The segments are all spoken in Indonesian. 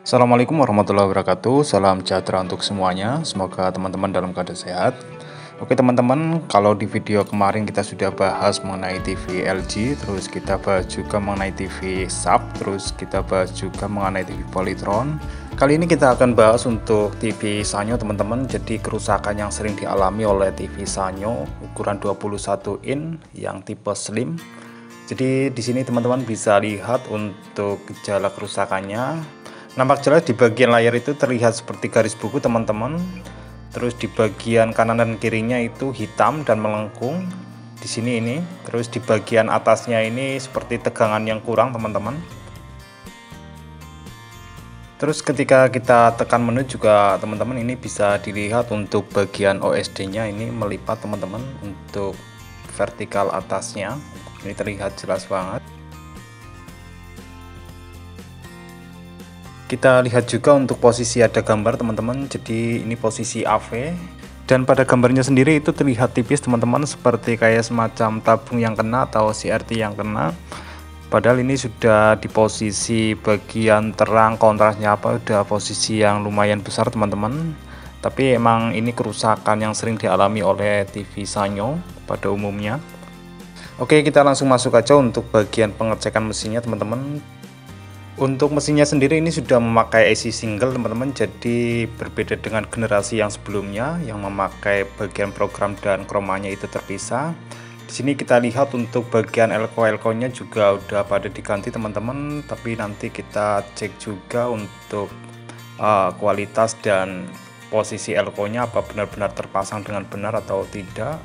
Assalamualaikum warahmatullahi wabarakatuh. Salam sejahtera untuk semuanya. Semoga teman-teman dalam keadaan sehat. Oke teman-teman, kalau di video kemarin kita sudah bahas mengenai TV LG, terus kita bahas juga mengenai TV Sharp, terus kita bahas juga mengenai TV Polytron. Kali ini kita akan bahas untuk TV Sanyo teman-teman. Jadi kerusakan yang sering dialami oleh TV Sanyo ukuran 21 in yang tipe slim. Jadi di sini teman-teman bisa lihat untuk gejala kerusakannya. Nampak jelas di bagian layar itu terlihat seperti garis buku teman-teman. Terus di bagian kanan dan kirinya itu hitam dan melengkung. Di sini ini. Terus di bagian atasnya ini seperti tegangan yang kurang teman-teman. Terus ketika kita tekan menu juga teman-teman ini bisa dilihat untuk bagian OSD-nya ini melipat teman-teman untuk vertikal atasnya. Ini terlihat jelas banget. Kita lihat juga untuk posisi ada gambar teman-teman. Jadi ini posisi AV dan pada gambarnya sendiri itu terlihat tipis teman-teman, seperti kayak semacam tabung yang kena atau CRT yang kena. Padahal ini sudah di posisi bagian terang, kontrasnya udah posisi yang lumayan besar teman-teman. Tapi emang ini kerusakan yang sering dialami oleh TV Sanyo pada umumnya. Oke, kita langsung masuk aja untuk bagian pengecekan mesinnya teman-teman. Untuk mesinnya sendiri ini sudah memakai AC single teman-teman, jadi berbeda dengan generasi yang sebelumnya yang memakai bagian program dan kromanya itu terpisah. Di sini kita lihat untuk bagian elko-elkonya juga udah pada diganti teman-teman, tapi nanti kita cek juga untuk kualitas dan posisi elkonya apa benar-benar terpasang dengan benar atau tidak.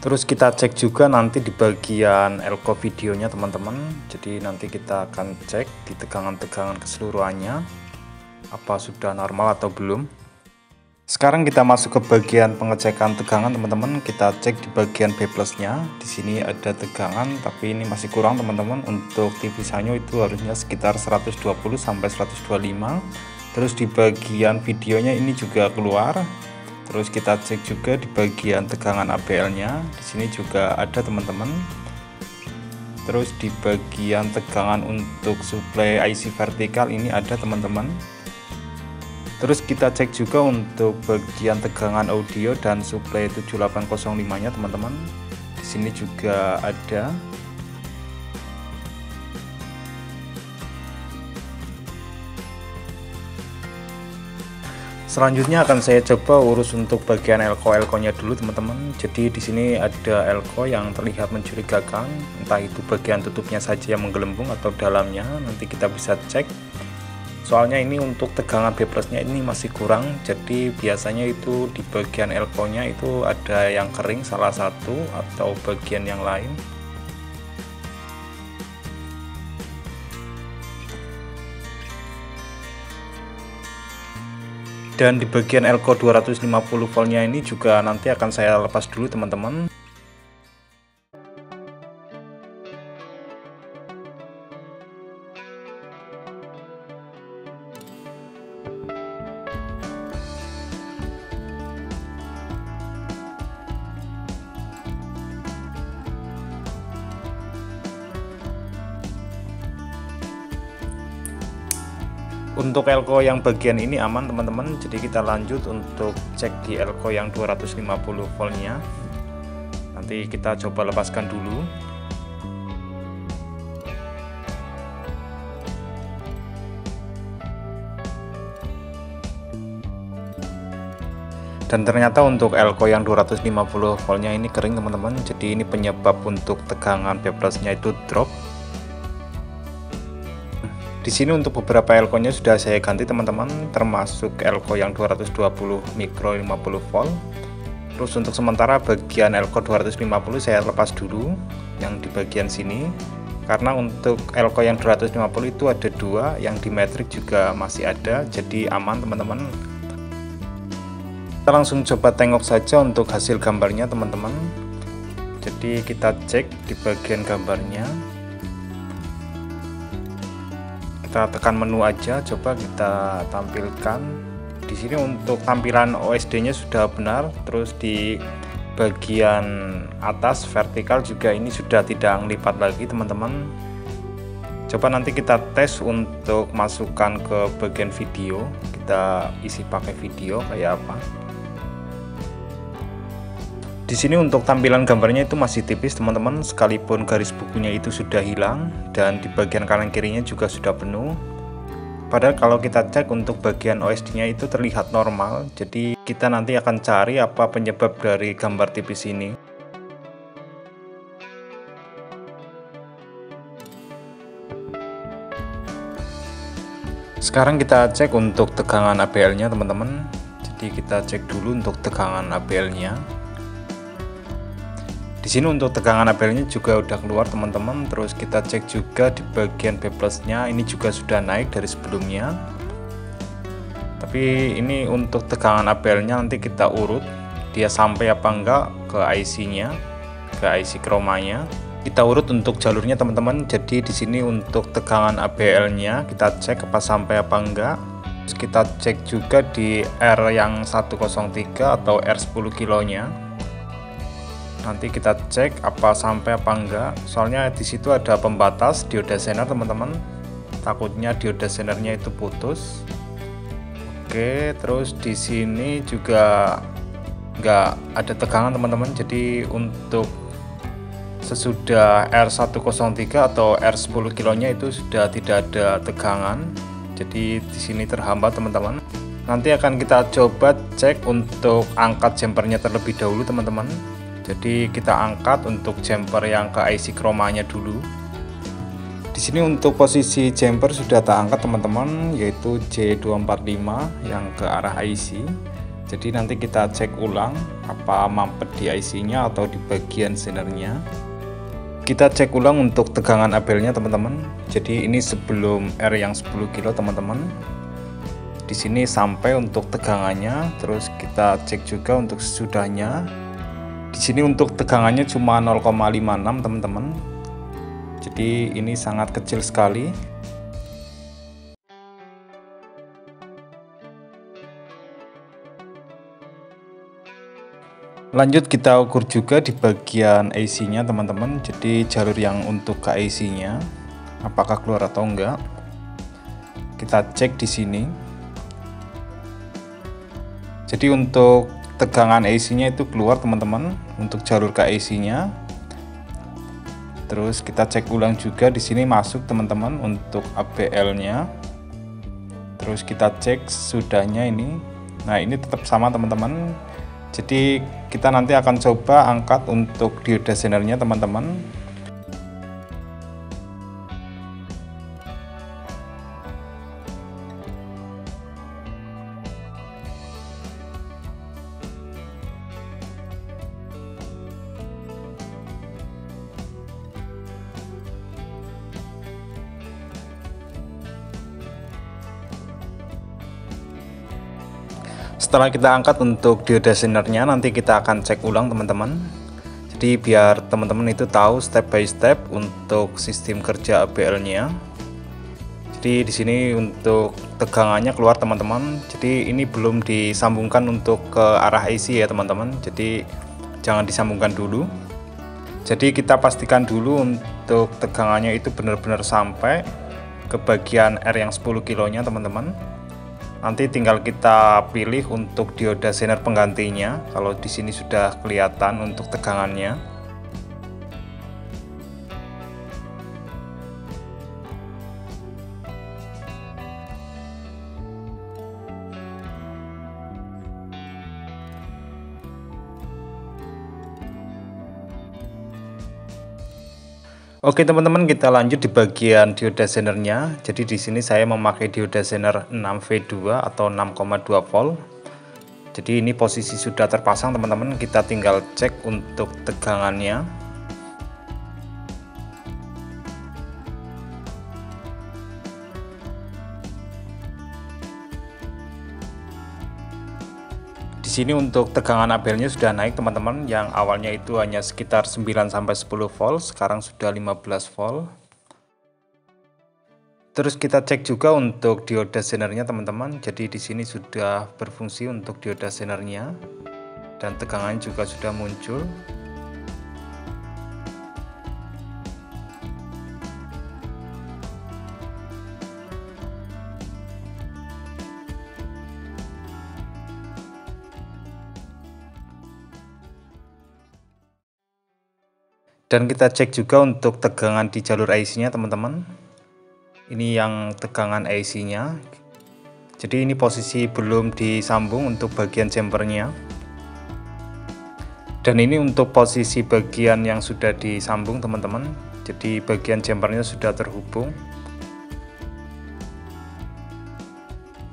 Terus kita cek juga nanti di bagian elko videonya teman-teman. Jadi nanti kita akan cek di tegangan-tegangan keseluruhannya apa sudah normal atau belum. Sekarang kita masuk ke bagian pengecekan tegangan teman-teman. Kita cek di bagian B plusnya. Di sini ada tegangan tapi ini masih kurang teman-teman. Untuk TV Sanyo itu harusnya sekitar 120 sampai 125. Terus di bagian videonya ini juga keluar. Terus kita cek juga di bagian tegangan ABL-nya. Di sini juga ada teman-teman. Terus di bagian tegangan untuk suplai IC vertikal ini ada teman-teman. Terus kita cek juga untuk bagian tegangan audio dan suplai 7805-nya teman-teman. Di sini juga ada. Selanjutnya akan saya coba urus untuk bagian elko-elkonya dulu teman-teman. Jadi di sini ada elko yang terlihat mencurigakan, entah itu bagian tutupnya saja yang menggelembung atau dalamnya. Nanti kita bisa cek. Soalnya ini untuk tegangan B plusnya ini masih kurang. Jadi biasanya itu di bagian elkonya itu ada yang kering salah satu atau bagian yang lain. Dan di bagian elko 250 voltnya ini juga nanti akan saya lepas dulu teman-teman. Untuk elko yang bagian ini aman teman-teman, jadi kita lanjut untuk cek di elko yang 250 voltnya. Nanti kita coba lepaskan dulu. Dan ternyata untuk elko yang 250 voltnya ini kering teman-teman, jadi ini penyebab untuk tegangan B plusnya itu drop. Di sini untuk beberapa elkonya sudah saya ganti teman-teman, termasuk elko yang 220 mikro 50 volt. Terus untuk sementara bagian elko 250 saya lepas dulu yang di bagian sini, karena untuk elko yang 250 itu ada dua, yang di metrik juga masih ada, jadi aman teman-teman. Kita langsung coba tengok saja untuk hasil gambarnya teman-teman. Jadi kita cek di bagian gambarnya. Kita tekan menu aja, coba kita tampilkan. Di sini untuk tampilan OSD-nya sudah benar. Terus di bagian atas vertikal juga ini sudah tidak lipat lagi teman-teman. Coba nanti kita tes untuk masukkan ke bagian video, kita isi pakai video kayak apa. Di sini untuk tampilan gambarnya itu masih tipis teman-teman, sekalipun garis bukunya itu sudah hilang dan di bagian kanan kirinya juga sudah penuh. Padahal kalau kita cek untuk bagian OSD-nya itu terlihat normal, jadi kita nanti akan cari apa penyebab dari gambar tipis ini. Sekarang kita cek untuk tegangan ABL-nya teman-teman. Jadi kita cek dulu untuk tegangan ABL-nya. Di sini untuk tegangan ABL-nya juga udah keluar teman-teman. Terus kita cek juga di bagian B plus-nya, ini juga sudah naik dari sebelumnya. Tapi ini untuk tegangan ABL-nya nanti kita urut, dia sampai apa enggak ke IC-nya, ke IC chroma-nya. Kita urut untuk jalurnya teman-teman. Jadi di sini untuk tegangan ABL-nya kita cek apa sampai apa enggak. Terus kita cek juga di R yang 103 atau R10 kilonya. Nanti kita cek apa sampai apa enggak. Soalnya di situ ada pembatas dioda zener teman-teman. Takutnya dioda zenernya itu putus. Oke, terus di sini juga enggak ada tegangan teman-teman. Jadi untuk sesudah R103 atau R10 kilonya itu sudah tidak ada tegangan. Jadi di sini terhambat teman-teman. Nanti akan kita coba cek untuk angkat jumpernya terlebih dahulu teman-teman. Jadi kita angkat untuk jumper yang ke IC chroma-nya dulu. Di sini untuk posisi jumper sudah tak angkat teman-teman, yaitu J245 yang ke arah IC. Jadi nanti kita cek ulang apa mampet di IC-nya atau di bagian zenernya. Kita cek ulang untuk tegangan ABL-nya teman-teman. Jadi ini sebelum R yang 10 kilo teman-teman. Di sini sampai untuk tegangannya, terus kita cek juga untuk sesudahnya. Di sini untuk tegangannya cuma 0,56 teman-teman. Jadi ini sangat kecil sekali. Lanjut kita ukur juga di bagian IC-nya teman-teman. Jadi jalur yang untuk ke IC-nya apakah keluar atau enggak. Kita cek di sini. Jadi untuk tegangan IC-nya itu keluar teman-teman untuk jalur ke IC-nya. Terus kita cek ulang juga di sini masuk teman-teman untuk ABL-nya. Terus kita cek sudahnya ini. Nah, ini tetap sama teman-teman. Jadi kita nanti akan coba angkat untuk dioda zenernya teman-teman. Setelah kita angkat untuk dioda zenernya, nanti kita akan cek ulang teman-teman. Jadi biar teman-teman itu tahu step by step untuk sistem kerja ABL-nya. Jadi di sini untuk tegangannya keluar teman-teman. Jadi ini belum disambungkan untuk ke arah IC ya teman-teman. Jadi jangan disambungkan dulu. Jadi kita pastikan dulu untuk tegangannya itu benar-benar sampai ke bagian R yang 10 kilonya teman-teman. Nanti tinggal kita pilih untuk dioda zener penggantinya. Kalau di sini sudah kelihatan untuk tegangannya. Oke teman-teman, kita lanjut di bagian dioda zenernya. Jadi di sini saya memakai dioda zener 6V2 atau 6,2 volt. Jadi ini posisi sudah terpasang teman-teman, kita tinggal cek untuk tegangannya. Di sini untuk tegangan ABL-nya sudah naik teman-teman, yang awalnya itu hanya sekitar 9-10 volt, sekarang sudah 15 volt. Terus kita cek juga untuk dioda zenernya teman-teman. Jadi di sini sudah berfungsi untuk dioda zenernya dan tegangan juga sudah muncul. Dan kita cek juga untuk tegangan di jalur IC-nya teman-teman. Ini yang tegangan IC-nya. Jadi ini posisi belum disambung untuk bagian jumpernya. Dan ini untuk posisi bagian yang sudah disambung teman-teman. Jadi bagian jumpernya sudah terhubung.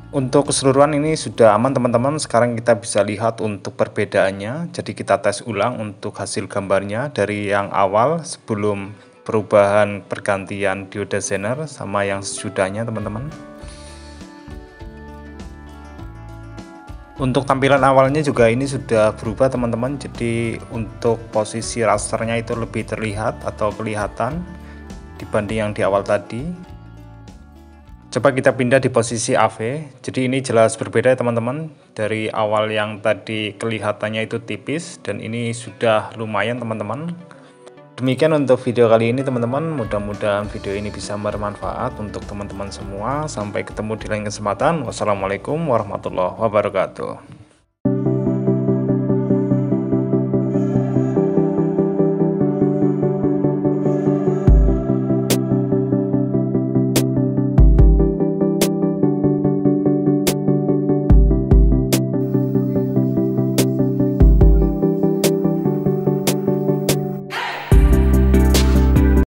Untuk keseluruhan ini sudah aman teman-teman. Sekarang kita bisa lihat untuk perbedaannya. Jadi kita tes ulang untuk hasil gambarnya dari yang awal sebelum perubahan pergantian dioda Zener sama yang sesudahnya teman-teman. Untuk tampilan awalnya juga ini sudah berubah teman-teman. Jadi untuk posisi rasternya itu lebih terlihat atau kelihatan dibanding yang di awal tadi. Coba kita pindah di posisi AV. Jadi ini jelas berbeda ya teman-teman. Dari awal yang tadi kelihatannya itu tipis dan ini sudah lumayan teman-teman. Demikian untuk video kali ini teman-teman. Mudah-mudahan video ini bisa bermanfaat untuk teman-teman semua. Sampai ketemu di lain kesempatan. Wassalamualaikum warahmatullahi wabarakatuh.